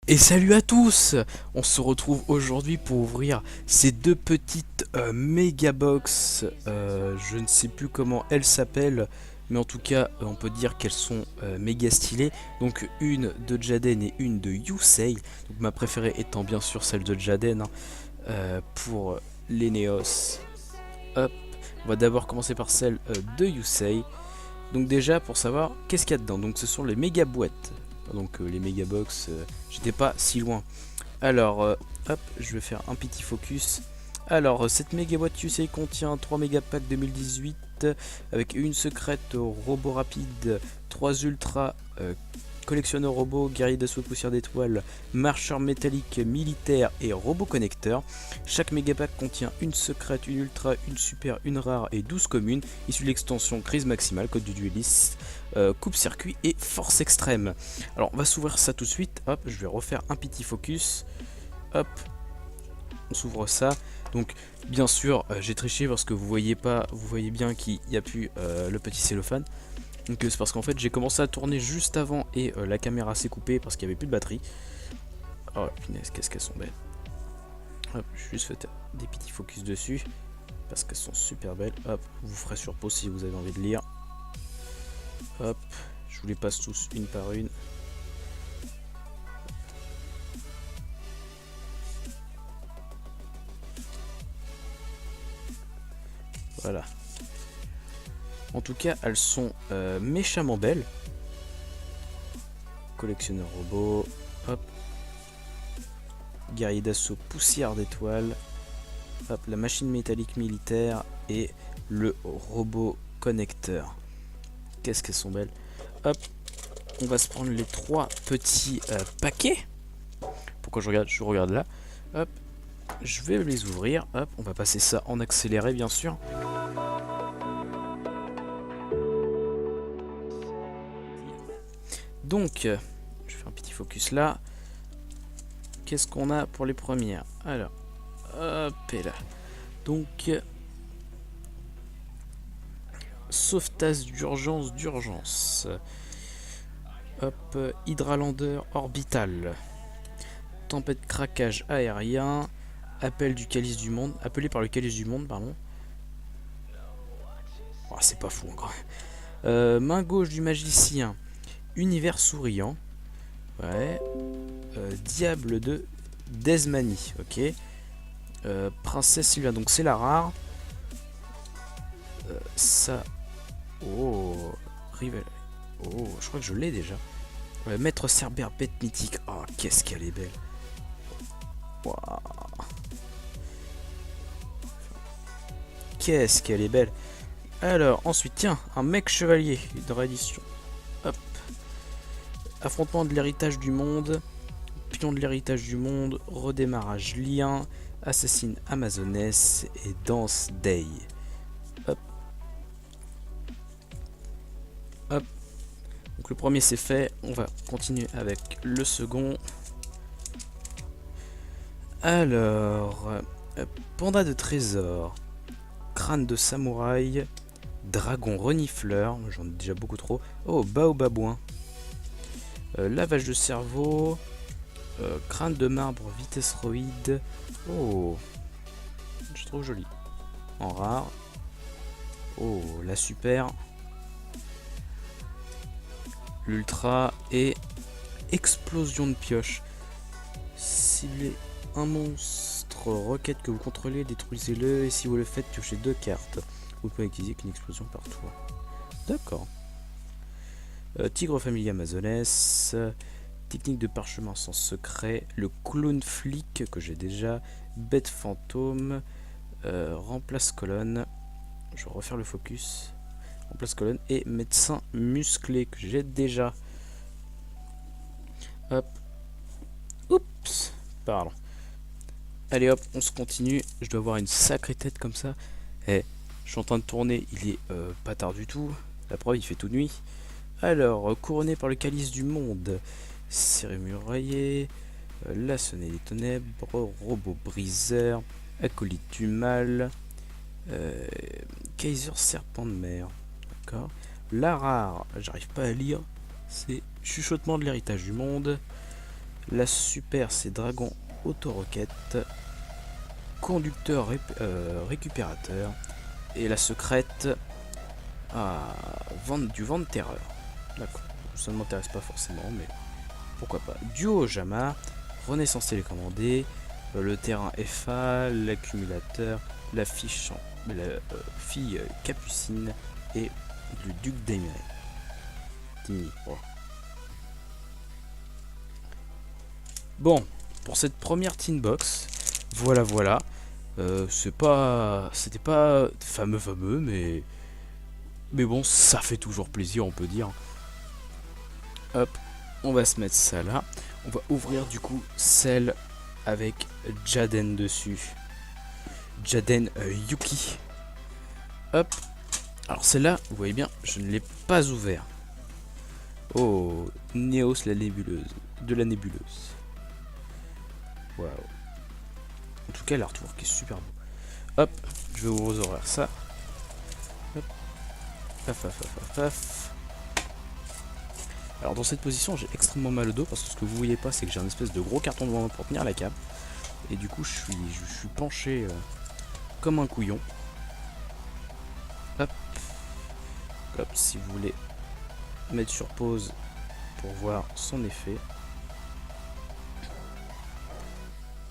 Et salut à tous! On se retrouve aujourd'hui pour ouvrir ces deux petites méga box. Je ne sais plus comment elles s'appellent, mais en tout cas, on peut dire qu'elles sont méga stylées. Donc une de Jaden et une de Yusei. Donc ma préférée étant bien sûr celle de Jaden, hein, pour les Neos. Hop, on va d'abord commencer par celle de Yusei. Donc déjà pour savoir qu'est-ce qu'il y a dedans. Donc ce sont les méga boîtes. Donc les méga box, j'étais pas si loin. Alors hop, je vais faire un petit focus. Alors cette méga boîte QC contient 3 méga packs 2018 avec une secrète robot rapide, 3 ultra collectionneur robot, guerrier d'assaut poussière d'étoiles, marcheur métallique militaire et robot connecteur. Chaque mégapack contient une secrète, une ultra, une super, une rare et 12 communes, issues de l'extension crise maximale, code du dueliste, coupe-circuit et force extrême. Alors on va s'ouvrir ça tout de suite, hop, je vais refaire un petit focus, hop, on s'ouvre ça. Donc bien sûr j'ai triché parce que vous voyez pas, vous voyez bien qu'il n'y a plus le petit cellophane. Donc c'est parce qu'en fait j'ai commencé à tourner juste avant et la caméra s'est coupée parce qu'il n'y avait plus de batterie. Oh punaise, qu'est-ce qu'elles sont belles. Hop, je vais juste fait des petits focus dessus parce qu'elles sont super belles. Hop, vous ferez sur pause si vous avez envie de lire. Hop, je vous les passe tous une par une. Voilà. En tout cas, elles sont méchamment belles. Collectionneur robot. Hop. Guerrier d'assaut poussière d'étoiles. Hop, la machine métallique militaire et le robot connecteur. Qu'est-ce qu'elles sont belles. Hop, on va se prendre les trois petits paquets. Pourquoi je regarde là. Hop, je vais les ouvrir. Hop, on va passer ça en accéléré bien sûr. Donc, je fais un petit focus là. Qu'est-ce qu'on a pour les premières? Alors, hop et là. Donc, sauvetage d'urgence. Hop, hydralander orbital. Tempête craquage aérien. Appel du calice du monde. Appelé par le calice du monde, pardon. Oh, c'est pas fou encore. Main gauche du magicien. Univers souriant. Ouais. Diable de Desmanie. Ok. Princesse Sylvia. Donc c'est la rare. Ça. Oh. Rival. Oh, je crois que je l'ai déjà. Maître Cerbère, bête mythique. Oh, qu'est-ce qu'elle est belle. Wow. Qu'est-ce qu'elle est belle. Alors, ensuite, tiens, un mec chevalier de réédition. Hop. Affrontement de l'héritage du monde. Pion de l'héritage du monde. Redémarrage lien. Assassine amazonesse. Et danse day. Hop. Hop. Donc le premier c'est fait. On va continuer avec le second. Alors. Panda de trésor. Crâne de samouraï. Dragon renifleur. J'en ai déjà beaucoup trop. Oh, baobabouin. Lavage de cerveau. Crâne de marbre vitesseroïde. Oh. Je trouve joli. En rare. Oh, la super. L'ultra et explosion de pioche. Ciblez un monstre roquette que vous contrôlez, détruisez-le et si vous le faites, piochez 2 cartes. Vous pouvez utiliser qu'une explosion par tour. D'accord. Tigre familier amazonesse. Technique de parchemin sans secret. Le clown flic que j'ai déjà. Bête fantôme. Remplace colonne. Je vais refaire le focus. Remplace colonne. Et médecin musclé que j'ai déjà. Hop. Oups. Pardon. Allez hop, on se continue. Je dois avoir une sacrée tête comme ça. Eh, je suis en train de tourner. Il est pas tard du tout. La preuve, il fait toute nuit. Alors, couronné par le calice du monde. Cérémuraillé. La sonnée des ténèbres. Robot briseur. Acolyte du mal. Kaiser serpent de mer. D'accord. La rare, j'arrive pas à lire. C'est chuchotement de l'héritage du monde. La super, c'est dragon autoroquette. Conducteur récupérateur. Et la secrète, du vent de terreur. D'accord, ça ne m'intéresse pas forcément, mais pourquoi pas. Duo Jama, Renaissance télécommandée, le terrain FA, l'accumulateur, la fille Capucine et le duc d'Emery. Oh. Bon, pour cette première tin box, voilà. C'était pas fameux, mais bon, ça fait toujours plaisir, on peut dire. Hop, on va se mettre ça là. On va ouvrir du coup celle avec Jaden dessus. Jaden Yuki. Hop. Alors celle-là, vous voyez bien, je ne l'ai pas ouvert. Oh, Neos la nébuleuse. De la nébuleuse. Waouh. En tout cas, l'artwork est super beau. Hop, je vais vous ouvrir ça. Hop. Paf. Alors dans cette position, j'ai extrêmement mal au dos parce que ce que vous voyez pas, c'est que j'ai un espèce de gros carton devant moi pour tenir la cape. Et du coup, je suis penché comme un couillon. Hop. Hop, si vous voulez mettre sur pause pour voir son effet.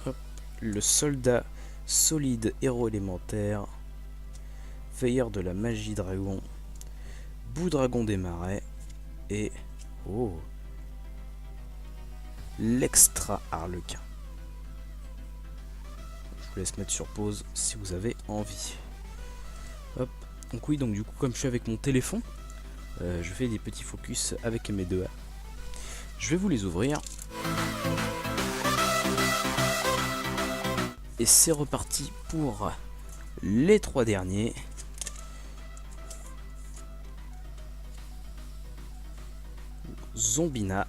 Hop. Le soldat solide héros élémentaire. Veilleur de la magie dragon. Bout dragon des marais. Et... oh, l'extra harlequin. Je vous laisse mettre sur pause si vous avez envie. Hop. Donc oui, donc du coup, comme je suis avec mon téléphone, je fais des petits focus avec mes deux A. Je vais vous les ouvrir. Et c'est reparti pour les 3 derniers. Zombina.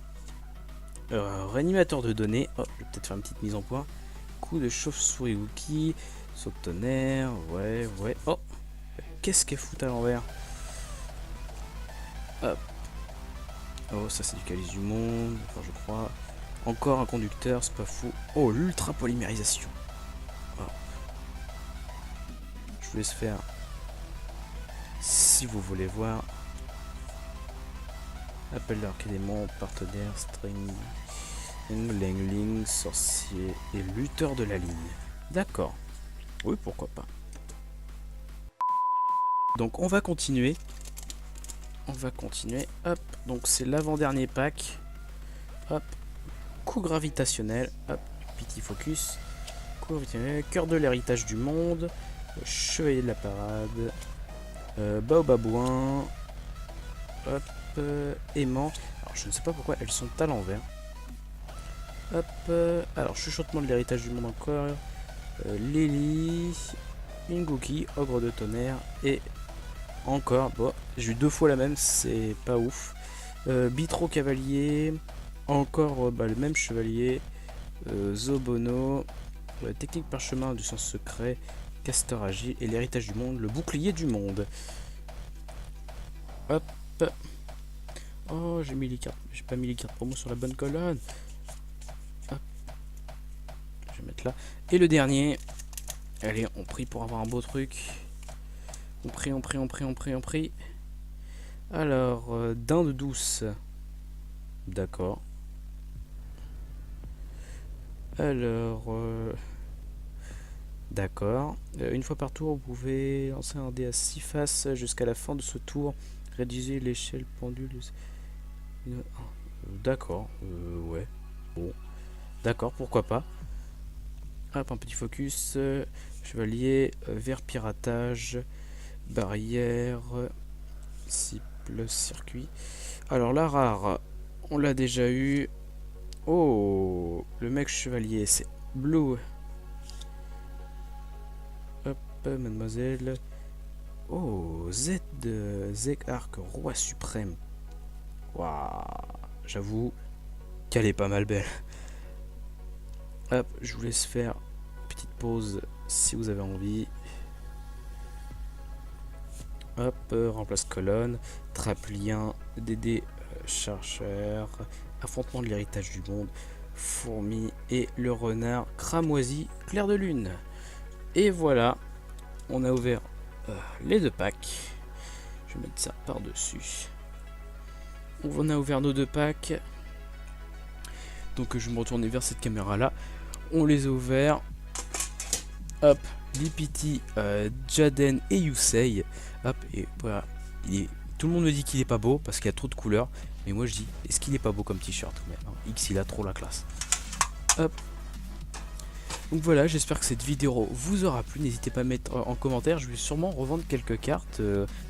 Réanimateur de données. Oh, je vais peut-être faire une petite mise en point. Coup de chauve-souris Wookie. Saut de tonnerre. Ouais. Oh, qu'est-ce qu'elle fout à l'envers? Hop. Oh, ça c'est du calice du monde. Enfin, je crois. Encore un conducteur, c'est pas fou. Oh, l'ultra polymérisation. Oh. Je vous laisse faire. Si vous voulez voir. Appel d'Archédémon, partenaire, string, Lengling, sorcier et lutteur de la ligne. D'accord. Oui, pourquoi pas. Donc on va continuer. Hop. Donc c'est l'avant-dernier pack. Hop. Coup gravitationnel. Hop. Petit focus. Coup gravitationnel. Cœur de l'héritage du monde. Chevalier de la parade. Baobabouin. Hop. Aimant. Alors je ne sais pas pourquoi elles sont à l'envers. Hop. Alors chuchotement de l'héritage du monde encore. Lily. Inguki, ogre de tonnerre. Et encore. Bon, j'ai eu 2 fois la même, c'est pas ouf. Bitro cavalier. Encore le même chevalier. Zobono. Technique parchemin du sens secret. Castor agile. Et l'héritage du monde. Le bouclier du monde. Hop. Oh, j'ai mis les cartes. J'ai pas mis les cartes promo sur la bonne colonne. Hop. Je vais mettre là. Et le dernier. Allez, on prie pour avoir un beau truc. On prie. Alors, dinde douce. D'accord. Alors, d'accord. Une fois par tour, vous pouvez lancer un dé à 6 faces jusqu'à la fin de ce tour. Réduisez l'échelle pendule. D'accord. Ouais. Bon. D'accord, pourquoi pas. Hop, un petit focus. Chevalier, vert piratage, barrière, cible, circuit. Alors la rare, on l'a déjà eu. Oh, le mec chevalier, c'est Blue. Hop, mademoiselle. Oh, Z Arc, roi suprême. Waouh, j'avoue qu'elle est pas mal belle. Hop, je vous laisse faire une petite pause si vous avez envie. Hop, remplace colonne, trappe lien, DD chargeur, affrontement de l'héritage du monde, fourmi et le renard cramoisi clair de lune. Et voilà, on a ouvert les 2 packs. Je vais mettre ça par dessus. On a ouvert nos 2 packs. Donc je vais me retourner vers cette caméra là. On les a ouverts. Hop, Lipiti, Jaden et Yusei. Hop, et voilà. Tout le monde me dit qu'il est pas beau parce qu'il y a trop de couleurs. Mais moi je dis, est-ce qu'il est pas beau comme t-shirt? X il a trop la classe. Hop. Donc voilà, j'espère que cette vidéo vous aura plu. N'hésitez pas à mettre en commentaire. Je vais sûrement revendre quelques cartes.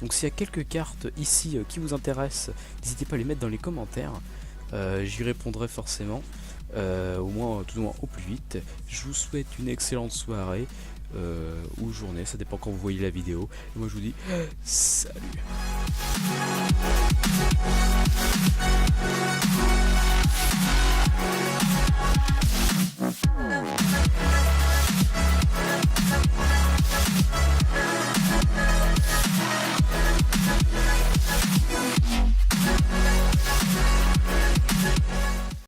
Donc s'il y a quelques cartes ici qui vous intéressent, n'hésitez pas à les mettre dans les commentaires. J'y répondrai forcément. Au moins, tout au moins au plus vite. Je vous souhaite une excellente soirée ou journée, ça dépend quand vous voyez la vidéo. Et moi je vous dis salut.